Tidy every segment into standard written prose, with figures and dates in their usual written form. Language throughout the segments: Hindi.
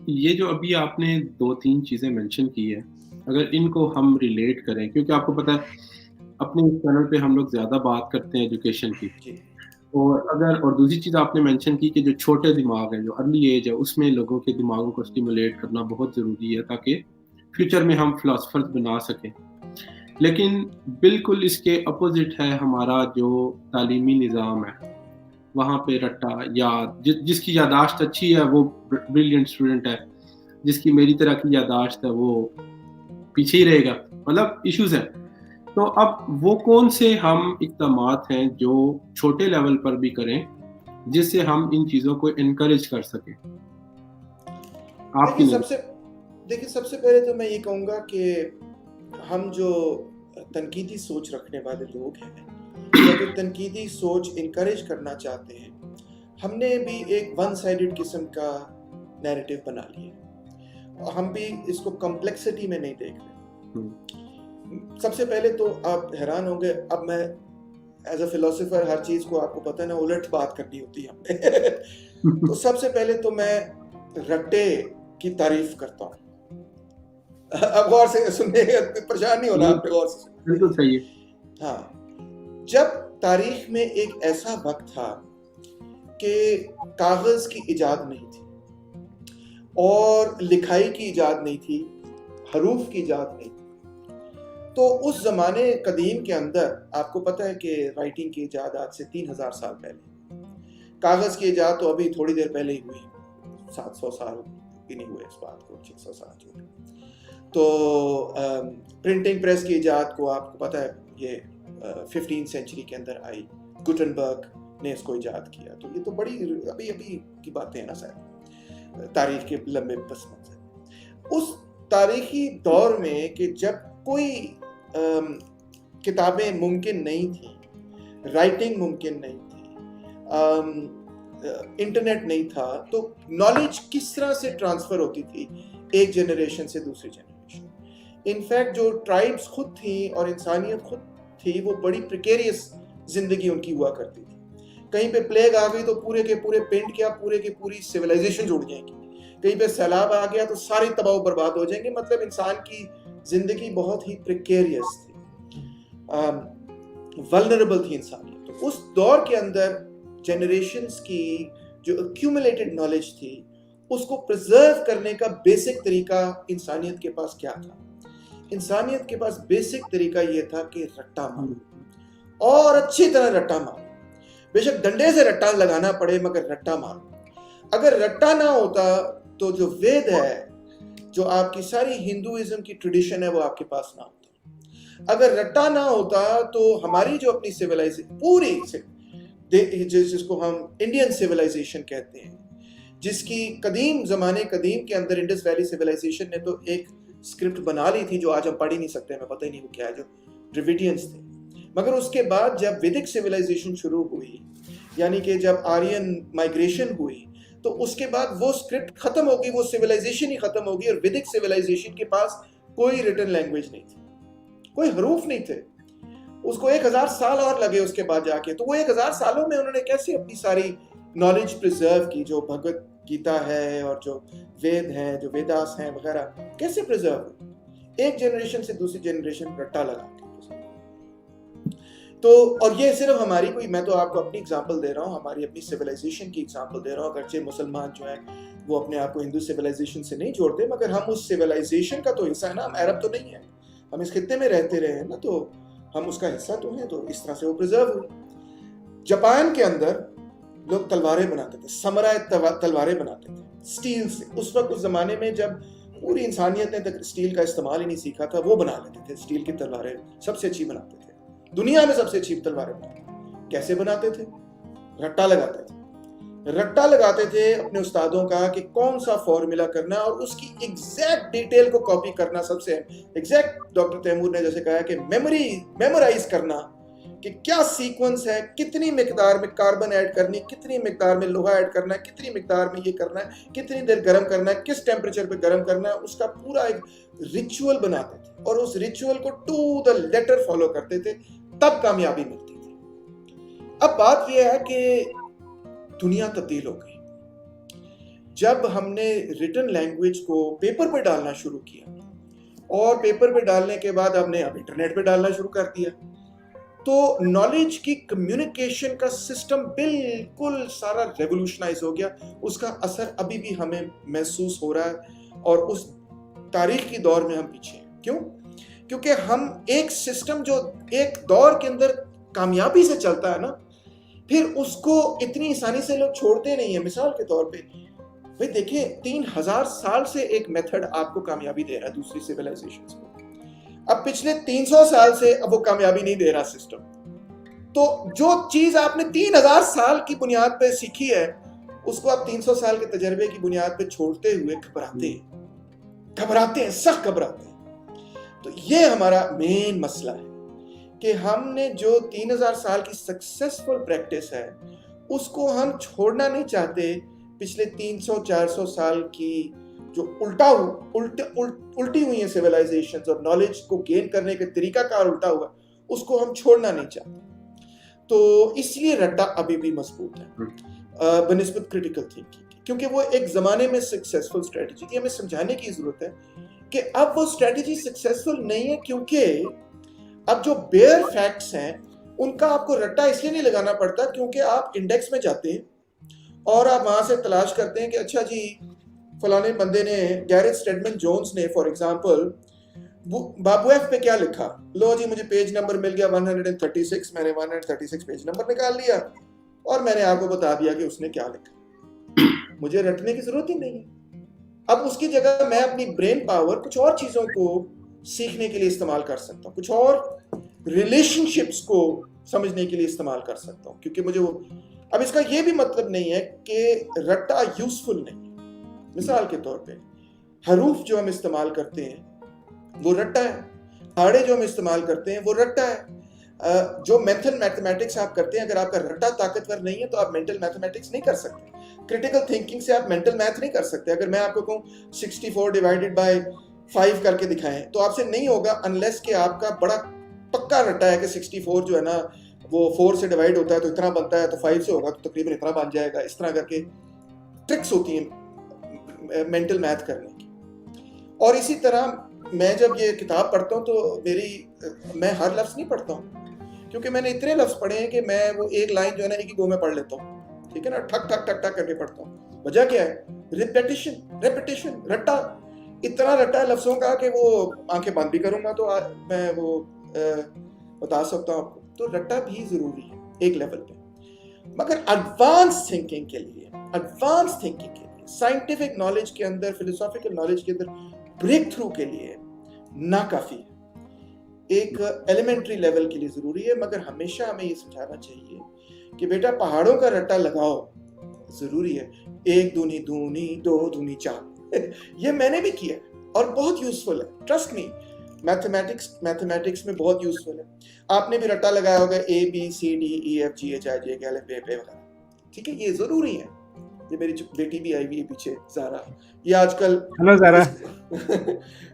ये जो अभी आपने 2-3 चीज़ें मेंशन की है, अगर इनको हम रिलेट करें क्योंकि आपको पता है अपने इस चैनल पे हम लोग ज़्यादा बात करते हैं एजुकेशन की। जी। और दूसरी चीज़ आपने मेंशन की कि जो छोटे दिमाग हैं, जो अर्ली एज है, उसमें लोगों के दिमागों को स्टिमुलेट करना बहुत ज़रूरी है ताकि फ्यूचर में हम फिलॉसफर्स बना सकें। लेकिन बिल्कुल इसके अपोज़िट है हमारा जो तालीमी निज़ाम है। वहाँ पे रट्टा याद जिसकी याददाश्त अच्छी है वो ब्रिलियंट स्टूडेंट है, जिसकी मेरी तरह की याददाश्त है वो पीछे ही रहेगा। मतलब इश्यूज़ हैं। तो अब वो कौन से हम इक़दामात हैं जो छोटे लेवल पर भी करें, जिससे हम इन चीज़ों को एनकरेज कर सकें? आपकी देखिए नज़र सबसे देखिए सबसे पहले तो मैं ये कहूँगा कि हम जो तनकीदी सोच रखने वाले लोग हैं या जो तनकीदी सोच इनकरेज करना चाहते हैं, हमने भी एक वन साइडेड किस्म का नैरेटिव बना लिया और हम भी इसको कॉम्प्लेक्सिटी में नहीं देख रहे। हुँ, सबसे पहले तो आप हैरान होंगे, अब मैं एज अ फिलोसोफर हर चीज़ को आपको पता है ना उलट बात करनी होती है हमने तो सबसे पहले तो मैं रट्टे की तारीफ करता हूँ। अब गौर से सुनने, परेशान नहीं होना, नहीं, आपने गौर से बिल्कुल सुनिए। सही है। हाँ, जब तारीख में एक ऐसा वक्त था कि कागज की इजाद नहीं थी और लिखाई की इजाद नहीं थी, हरूफ की इजाद नहीं थी, तो उस जमाने कदीम के अंदर आपको पता है कि राइटिंग की इजाद आज से 3000 साल पहले, कागज की इजाद तो अभी थोड़ी देर पहले ही हुई, 700 साल भी नहीं हुए इस बात को, 600 साल जो भी। तो प्रिंटिंग प्रेस की इजाद को आपको पता है ये 15th सेंचुरी के अंदर आई, गुटनबर्ग ने इसको इजाद किया। तो ये तो बड़ी अभी अभी की बातें हैं ना सर, तारीख के लंबे पस मंजर। उस तारीखी दौर में कि जब कोई किताबें मुमकिन नहीं थी, राइटिंग मुमकिन नहीं थी, इंटरनेट नहीं था, तो नॉलेज किस तरह से ट्रांसफर होती थी एक जनरेशन से दूसरी जनरेशन। इनफैक्ट जो ट्राइब्स खुद थी और इंसानियत खुद थी, वो बड़ी प्रिकेरियस जिंदगी उनकी हुआ करती थी। कहीं पे प्लेग आ गई तो पूरे के पूरे पेंट क्या पूरे की पूरी सिविलाइजेशन जुड़ जाएगी, कहीं पे सैलाब आ गया तो सारी तबाह बर्बाद हो जाएंगे। मतलब इंसान की जिंदगी बहुत ही प्रिकेरियस थी, वल्नरेबल थी इंसानियत। तो उस दौर के अंदर जनरेशंस की जो एक्यूमुलेटेड नॉलेज थी उसको प्रिजर्व करने का बेसिक तरीका इंसानियत के पास क्या था? इंसानियत के पास बेसिक तरीका यह था कि रट्टा मारो और अच्छी तरह रट्टा मारो। बेशक डंडे से रट्टा लगाना पड़े मगर रट्टा मारो। अगर रट्टा ना होता तो जो वेद है, जो आपकी सारी हिंदुइज्म की ट्रेडिशन है, वो आपके पास ना होता। अगर रट्टा ना होता तो हमारी जो अपनी सिविलाइजेशन पूरी जिसको हम इंडियन सिविलाइजेशन कहते हैं, जिसकी कदीम के अंदर इंडस वैली सिविलाइजेशन ने तो एक स्क्रिप्ट बना ली थी जो आज हम पढ़ ही नहीं सकते, हमें पता ही नहीं वो क्या है, जो ड्रिविडियंस थे। मगर उसके बाद जब वैदिक सिविलाइजेशन शुरू हुई, यानी कि जब आर्यन माइग्रेशन हुई, तो उसके बाद वो स्क्रिप्ट खत्म होगी, वो सिविलाइजेशन ही खत्म होगी और वैदिक सिविलाइजेशन के पास कोई रिटन लैंग्वेज नहीं थी, कोई हरूफ नहीं थे। उसको 1000 साल और लगे उसके बाद जाके। तो वो 1000 सालों में उन्होंने कैसे अपनी सारी नॉलेज प्रिजर्व की, जो भगवत गीता है और जो वेद हैं, जो वेदास हैं वगैरह, कैसे प्रिजर्व हुई? एक जनरेशन से दूसरी जनरेशन रट्टा लगा के। तो और ये सिर्फ हमारी कोई, मैं तो आपको अपनी एग्जांपल दे रहा हूँ, हमारी अपनी सिविलाइजेशन की एग्जांपल दे रहा हूँ। अगरचे मुसलमान जो है वो अपने आप को हिंदू सिविलाइजेशन से नहीं जोड़ते, मगर हम उस सिविलाइजेशन का तो हिस्सा है ना। हम अरब तो नहीं है, हम इस खित्ते में रहते रहे हैं ना, तो हम उसका हिस्सा तो हैं। तो इस तरह से वो प्रिजर्व हुई। जापान के अंदर लोग तलवारें बनाते थे, समुराई तलवारें बनाते थे स्टील से। उस वक्त, उस जमाने में जब पूरी इंसानियत ने तक स्टील का इस्तेमाल ही नहीं सीखा था, वो बना लेते थे स्टील की तलवारें, सबसे अच्छी बनाते थे, दुनिया में सबसे अच्छी तलवारें बनाते थे। कैसे बनाते थे? रट्टा लगाते थे। रट्टा लगाते थे अपने उस्तादों का कि कौन सा फॉर्मूला करना और उसकी एग्जैक्ट डिटेल को कॉपी करना। सबसे एग्जैक्ट डॉक्टर तैमूर ने जैसे कहा कि मेमोराइज करना कि क्या सीक्वेंस है, कितनी मिकदार में कार्बन ऐड करनी, कितनी मिकदार में लोहा ऐड करना है, कितनी मिकदार में ये करना है, कितनी देर गर्म करना है, किस टेम्परेचर पे गर्म करना है, उसका पूरा एक रिचुअल बनाते थे और उस रिचुअल को टू द लेटर फॉलो करते थे, तब कामयाबी मिलती थी। अब बात यह है कि दुनिया तब्दील हो गई। जब हमने रिटन लैंग्वेज को पेपर पे डालना शुरू किया, और पेपर पे डालने के बाद हमने अब इंटरनेट पे डालना शुरू कर दिया, तो नॉलेज की कम्युनिकेशन का सिस्टम बिल्कुल सारा रेवोल्यूशनाइज हो गया। उसका असर अभी भी हमें महसूस हो रहा है, और उस तारीख की दौर में हम पीछे हैं। क्यों? क्योंकि हम एक सिस्टम जो एक दौर के अंदर कामयाबी से चलता है ना, फिर उसको इतनी आसानी से लोग छोड़ते नहीं है। मिसाल के तौर पे भाई देखिए, 3000 साल से एक मेथड आपको कामयाबी दे रहा है दूसरी सिविलाइजेशंस को। अब पिछले 300 साल से अब वो कामयाबी नहीं दे रहा सिस्टम। तो जो चीज आपने 3000 साल की बुनियाद पे सीखी है, उसको आप 300 साल के तजर्बे की बुनियाद पे छोड़ते हुए घबराते हैं, सख्त घबराते हैं। तो ये हमारा मेन मसला है कि हमने जो 3000 साल की सक्सेसफुल प्रैक्टिस है, उसको हम छोड़ना नहीं चाहते। पिछले 300-400 साल की जो उल्टी हुई है सिविलाइजेशंस, और नॉलेज को गेन करने के तरीका कार उल्टा हुआ, उसको हम छोड़ना नहीं चाहते। तो इसलिए रट्टा अभी भी मजबूत है बनिस्बत क्रिटिकल थिंकिंग, क्योंकि वो एक जमाने में सक्सेसफुल स्ट्रेटजी थी। हमें समझाने की जरूरत है कि अब वो स्ट्रेटजी सक्सेसफुल नहीं है, क्योंकि अब जो बेयर फैक्ट्स हैं उनका आपको रट्टा इसलिए नहीं लगाना पड़ता, क्योंकि आप इंडेक्स में जाते हैं और आप वहां से तलाश करते हैं कि अच्छा जी, फलाने बंदे ने, गैरेथ स्टेडमैन जोन्स ने फॉर एग्जांपल बाबूएफ पे क्या लिखा, लो जी मुझे पेज नंबर मिल गया 136, मैंने 136 पेज नंबर निकाल लिया और मैंने आपको बता दिया कि उसने क्या लिखा। मुझे रटने की जरूरत ही नहीं है। अब उसकी जगह मैं अपनी ब्रेन पावर कुछ और चीजों को सीखने के लिए इस्तेमाल कर सकता हूँ, कुछ और रिलेशनशिप्स को समझने के लिए इस्तेमाल कर सकता हूँ, क्योंकि मुझे वो, अब इसका ये भी मतलब नहीं है कि रट्टा यूजफुल नहीं है। मिसाल के तौर पे हरूफ जो हम इस्तेमाल करते हैं वो रट्टा है, पहाड़े जो हम इस्तेमाल करते हैं वो रट्टा है। जो मेंटल मैथमेटिक्स आप करते हैं, अगर आपका रट्टा ताकतवर नहीं है तो आप मेंटल मैथमेटिक्स नहीं कर सकते। क्रिटिकल थिंकिंग से आप मेंटल मैथ नहीं कर सकते। अगर मैं आपको कहूँ 64 डिवाइडेड बाय 5 करके दिखाएं, तो आपसे नहीं होगा अनलेस कि आपका बड़ा पक्का रट्टा है कि 64 जो है ना वो 4 से डिवाइड होता है तो इतना बनता है, तो 5 से होगा तो तकरीबन इतना बन जाएगा। इस तरह करके ट्रिक्स होती हैं मेंटल मैथ करने की। और इसी तरह मैं जब ये किताब पढ़ता हूँ तो मैं हर लफ्ज़ नहीं पढ़ता हूँ, क्योंकि मैंने इतने लफ्ज़ पढ़े हैं कि मैं वो एक लाइन जो है ना एक ही गो में पढ़ लेता हूँ, ठीक है ना, ठक ठक ठक ठक करके पढ़ता हूँ। वजह क्या है? रेपिटेशन, रट्टा। इतना रट्टा है लफ्ज़ों का कि वो आंखें बंद भी करूँगा तो मैं वो बता सकता हूँ आपको। तो रट्टा भी ज़रूरी है एक लेवल पे, मगर एडवांस थिंकिंग के लिए, साइंटिफिक नॉलेज के अंदर, फिलोसॉफिकल नॉलेज के अंदर ब्रेक थ्रू के लिए नाकाफी है। एक एलिमेंट्री लेवल के लिए जरूरी है, मगर हमेशा हमें ये समझाना चाहिए कि बेटा पहाड़ों का रट्टा लगाओ, जरूरी है। 1 दूनी दूनी 2 दूनी 4 ये मैंने भी किया और बहुत यूजफुल है, ट्रस्ट मी। मैथमेटिक्स में बहुत यूजफुल है। आपने भी रट्टा लगाया होगा ABCDEFGHIJ वगैरह, ठीक है, ये जरूरी है। ये मेरी बेटी भी आई हुई है पीछे, ज़ारा, ये आजकल, हेलो ज़ारा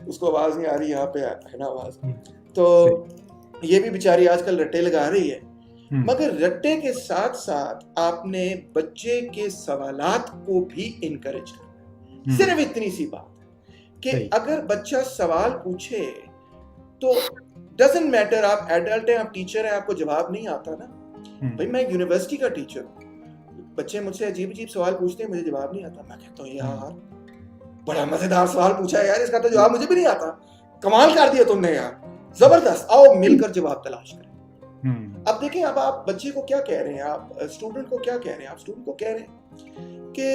उसको आवाज नहीं आ रही, यहाँ पे है ना आवाज, तो ये भी बेचारी आजकल रट्टे लगा रही है। मगर रट्टे के साथ साथ आपने बच्चे के सवालात को भी इनकरेज करना। सिर्फ इतनी सी बात कि अगर बच्चा सवाल पूछे तो डजंट मैटर आप एडल्ट हैं, आप टीचर हैं, आपको जवाब नहीं आता ना। भाई मैं यूनिवर्सिटी का टीचर हूँ, बच्चे मुझसे अजीब जवाब पूछते हैं, मुझे जवाब नहीं आता। मैं कहता हूँ यार बड़ा मजेदार सवाल पूछा है यार, इसका तो जवाब मुझे भी नहीं आता, कमाल कर दिया तुमने यार, जबरदस्त, आओ मिलकर जवाब तलाश करें। अब देखें, अब आप बच्चे को क्या कह रहे हैं, आप स्टूडेंट को क्या कह रहे हैं? आप स्टूडेंट को कह रहे हैं कि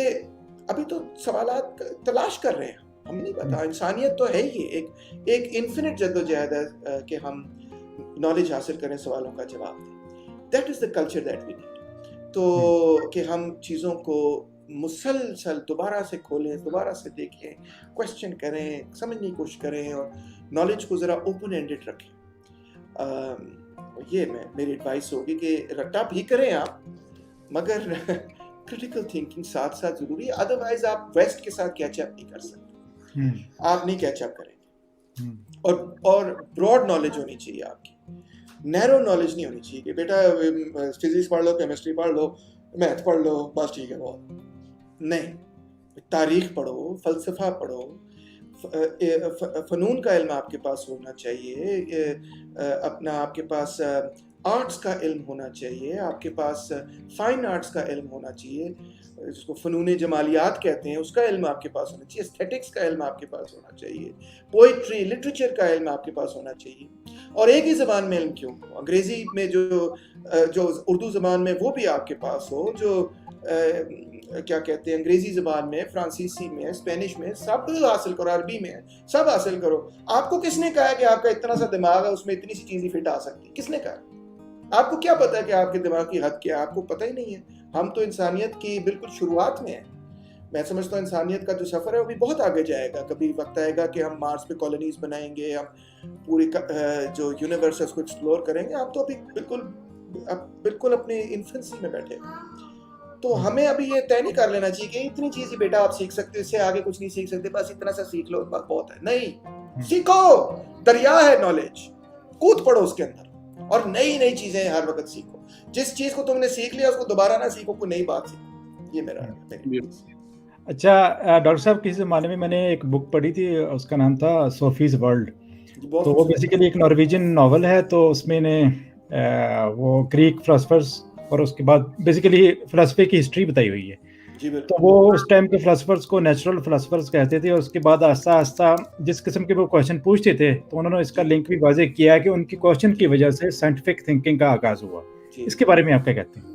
अभी तो सवालात तलाश कर रहे हैं, हम नहीं पता। इंसानियत तो है ही एक इन्फिनिट जद्दोजहद है कि हम नॉलेज हासिल करें, सवालों का जवाब दें। That is the culture that we need. तो कि हम चीज़ों को मुसलसल दोबारा से खोलें, दोबारा से देखें, क्वेश्चन करें, समझने की कोशिश करें और नॉलेज को ज़रा ओपन एंडेड रखें। ये मेरी एडवाइस होगी कि रट्टा भी करें आप, मगर क्रिटिकल थिंकिंग साथ साथ ज़रूरी है। अदरवाइज आप वेस्ट के साथ कैचअप नहीं कर सकते, आप नहीं कैचअप करेंगे। और ब्रॉड नॉलेज होनी चाहिए आपकी, नैरो नॉलेज नहीं होनी चाहिए कि बेटा फिजिक्स पढ़ लो, केमिस्ट्री पढ़ लो, मैथ पढ़ लो, बस ठीक है बहुत नहीं। तारीख पढ़ो, फ़लसफ़ा पढ़ो, फ़नून का इल्म आपके पास होना चाहिए, अपना आपके पास आर्ट्स का इल्म होना चाहिए, आपके पास फ़ाइन आर्ट्स का इल्म होना चाहिए, जिसको फ़नून जमालियात कहते हैं, उसका इल्म आपके पास होना चाहिए, एस्थेटिक्स का इल्म आपके पास होना चाहिए, पोइट्री, लिटरेचर का इल्म आपके पास होना चाहिए। और एक ही ज़बान में इल्म क्यों? अंग्रेज़ी में जो उर्दू ज़बान में वो भी आपके पास हो, जो क्या कहते हैं अंग्रेजी ज़बान में, फ्रांसीसी में, स्पेनिश में, सब हासिल करो, अरबी में, सब हासिल करो। आपको किसने कहा है कि आपका इतना सा दिमाग है, उसमें इतनी सी चीज़ें फिट आ सकती? किसने कहा? आपको क्या पता है कि आपके दिमाग की हद क्या है? आपको पता ही नहीं है। हम तो इंसानियत की बिल्कुल शुरुआत में हैं। मैं समझता हूँ इंसानियत का जो सफ़र है वो भी बहुत आगे जाएगा। कभी वक्त आएगा कि हम मार्स पे कॉलोनीज बनाएंगे, हम पूरी जो यूनिवर्स है उसको एक्सप्लोर करेंगे। आप तो अभी बिल्कुल अपने इन्फेंसी में बैठे। तो हमें अभी ये तय नहीं कर लेना चाहिए कि इतनी चीज ही बेटा आप सीख सकते हो, इससे आगे कुछ नहीं सीख सकते, बस इतना सा सीख लो बस बहुत है। नहीं, सीखो, दरिया है नॉलेज, कूद पड़ो उसके अंदर और नई नई चीजें हर वक्त सीखो। जिस चीज को तुमने सीख लिया उसको दोबारा ना सीखो, कोई नई बात सीखो। ये मेरा अच्छा डॉक्टर साहब, किसी ज़माने में मैंने एक बुक पढ़ी थी, उसका नाम था सोफीज वर्ल्ड। तो वो बेसिकली एक नॉर्वेजियन नॉवल है। तो उसमें ने वो ग्रीक फिलोसफर्स और उसके बाद बेसिकली फिलोसफी की हिस्ट्री बताई हुई है। तो वो उस टाइम के फिलोसफर्स को नेचुरल फिलोसफर्स कहते थे, और उसके बाद आस्ता आस्ता जिस किस्म के वो क्वेश्चन पूछते थे तो उन्होंने इसका लिंक भी वाज़ेह किया है कि उनकी क्वेश्चन की वजह से साइंटिफिक थिंकिंग का आगाज हुआ। इसके बारे में आप क्या कहते हैं?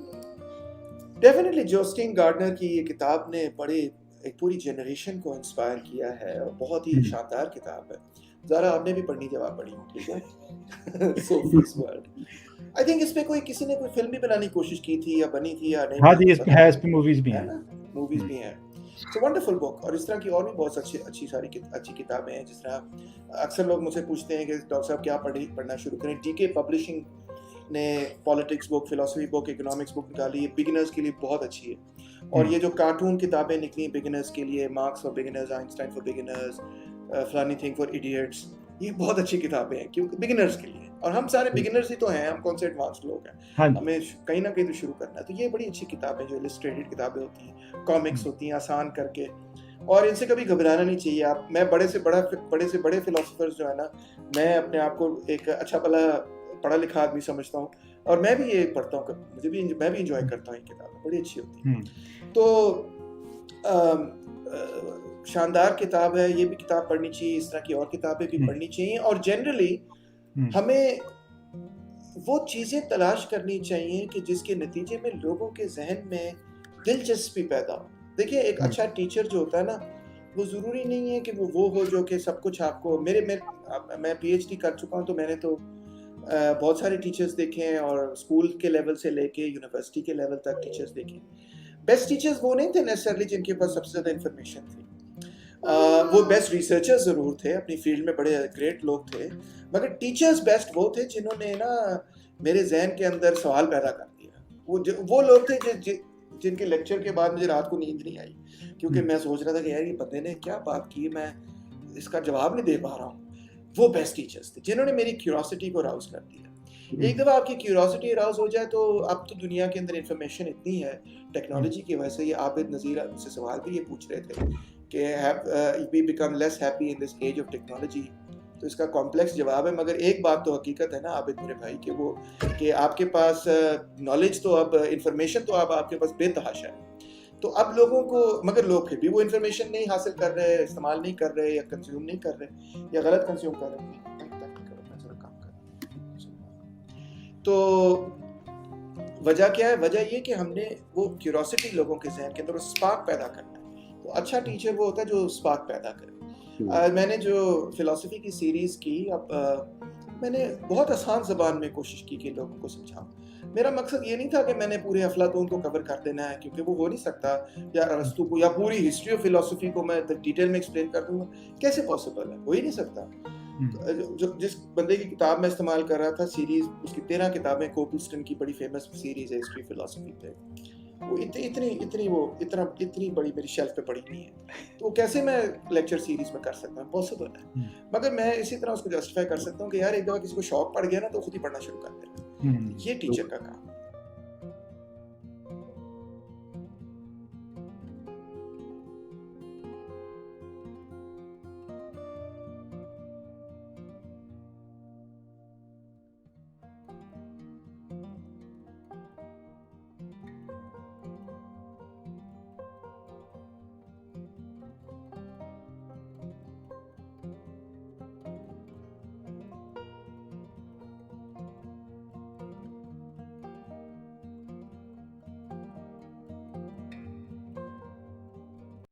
डेफिनेटली जोस्टीन गार्डनर की ये किताब ने एक पूरी जनरेशन को इंस्पायर किया है और बहुत ही शानदार किताब है। ज़रा आपने भी पढ़नी जब आप पढ़ी, ठीक है? Sophie's world. आई थिंक इस पे किसी ने कोई फिल्म भी बनाने की कोशिश की थी या बनी थी या नहीं। हाँ जी, इस पे मूवीज भी हैं। मूवीज भी हैं। It's a wonderful book. और इस तरह की और भी बहुत अच्छी किताबें हैं। जिस तरह अक्सर लोग मुझसे पूछते हैं कि डॉक्टर साहब क्या पढ़ना शुरू करें। डीके पब्लिशिंग ने politics book, philosophy book, economics book निकाली है, बिगिनर्स के लिए बहुत अच्छी है। और ये जो कार्टून किताबें निकली बिगिनर्स के लिए, marks for beginners, Einstein for beginners, फलानी थिंग फॉर इडियट्स, ये बहुत अच्छी किताबें हैं क्योंकि बिगिनर्स के लिए। और हम सारे बिगिनर्स ही तो हैं, हम कौन से एडवांस लोग हैं। हमें कहीं ना कहीं तो शुरू करना है। तो ये बड़ी अच्छी किताबें, जो इलस्ट्रेटेड किताबें होती हैं, कॉमिक्स होती हैं, आसान करके, और इनसे कभी घबराना नहीं चाहिए। आप, मैं बड़े से बड़े फिलोसफर्स जो है ना, मैं अपने आप को एक अच्छा भला पढ़ा लिखा आदमी समझता हूँ, और मैं भी ये पढ़ता हूँ, मैं भी इंजॉय करता हूँ। ये किताब बड़ी अच्छी होती है। तो शानदार किताब है, ये भी किताब पढ़नी चाहिए, इस तरह की और किताबें भी पढ़नी चाहिए। और जनरली हमें वो चीज़ें तलाश करनी चाहिए कि जिसके नतीजे में लोगों के जहन में दिलचस्पी पैदा हो। देखिए, एक अच्छा टीचर जो होता है ना, वो ज़रूरी नहीं है कि वो हो जो कि सब कुछ आपको, मैं PhD कर चुका हूँ, तो मैंने तो बहुत सारे टीचर्स देखे हैं, और स्कूल के लेवल से लेके यूनिवर्सिटी के लेवल तक टीचर्स देखे। बेस्ट टीचर्स वो नहीं थे नेसेसरली जिनके पास सबसे ज़्यादा इन्फॉर्मेशन थी। वो बेस्ट रिसर्चर्स ज़रूर थे, अपनी फील्ड में बड़े ग्रेट लोग थे, मगर टीचर्स बेस्ट वो थे जिन्होंने ना मेरे जहन के अंदर सवाल पैदा कर दिया। वो लोग थे जिनके लेक्चर के बाद मुझे रात को नींद नहीं आई, क्योंकि मैं सोच रहा था कि यार ये बंदे ने क्या बात की, मैं इसका जवाब नहीं दे पा रहा हूँ। वो बेस्ट टीचर्स थे जिन्होंने मेरी क्यूरियोसिटी को राउज कर दिया। एक दफ़ा आपकी क्यूरियोसिटी राउज हो जाए तो अब तो दुनिया के अंदर इंफॉर्मेशन इतनी है टेक्नोलॉजी की वजह से। ये आबिद नज़ीर मुझसे सवाल भी ये पूछ रहे थे कि we become less happy in this age of technology. तो इसका कॉम्प्लेक्स जवाब है, मगर एक बात तो हकीकत है ना आबिद मेरे भाई, कि आपके पास नॉलेज तो अब, इंफॉर्मेशन तो अब आपके पास बेतहाशा है। तो अब लोगों को, मगर लोग फिर भी वो इन्फॉर्मेशन नहीं हासिल कर रहे, इस्तेमाल नहीं कर रहे, या कंज्यूम नहीं कर रहे, या गलत कंज्यूम कर रहे। तो वजह क्या है? वजह ये कि हमने वो क्यूरियोसिटी लोगों के जहन के अंदर स्पार्क पैदा करना है। तो अच्छा टीचर वो होता है जो स्पार्क पैदा करे। मैंने जो फिलॉसफी की सीरीज़ की, अब मैंने बहुत आसान ज़बान में कोशिश की कि लोगों को समझाऊं। मेरा मकसद ये नहीं था कि मैंने पूरे अफलातून को कवर कर देना है, क्योंकि वो हो नहीं सकता, या अरस्तू को, या पूरी हिस्ट्री ऑफ फिलॉसफी को मैं डिटेल में एक्सप्लेन कर दूंगा, कैसे पॉसिबल है? हो ही नहीं सकता। जो जिस बंदे की किताब में इस्तेमाल कर रहा था सीरीज, उसकी 13 किताबें, कोपलस्टन की बड़ी फेमस सीरीज है हिस्ट्री फिलॉसफी पे, वो इतनी बड़ी मेरी शेल्फ पे पड़ी नहीं है। तो कैसे मैं लेक्चर सीरीज में कर सकता हूँ? पॉसिबल है। मगर मैं इसी तरह उसको जस्टिफाई कर सकता हूँ कि यार एक दफ़ा किसी को शौक पड़ गया ना तो खुद ही पढ़ना शुरू कर देना। ये टीचर का काम।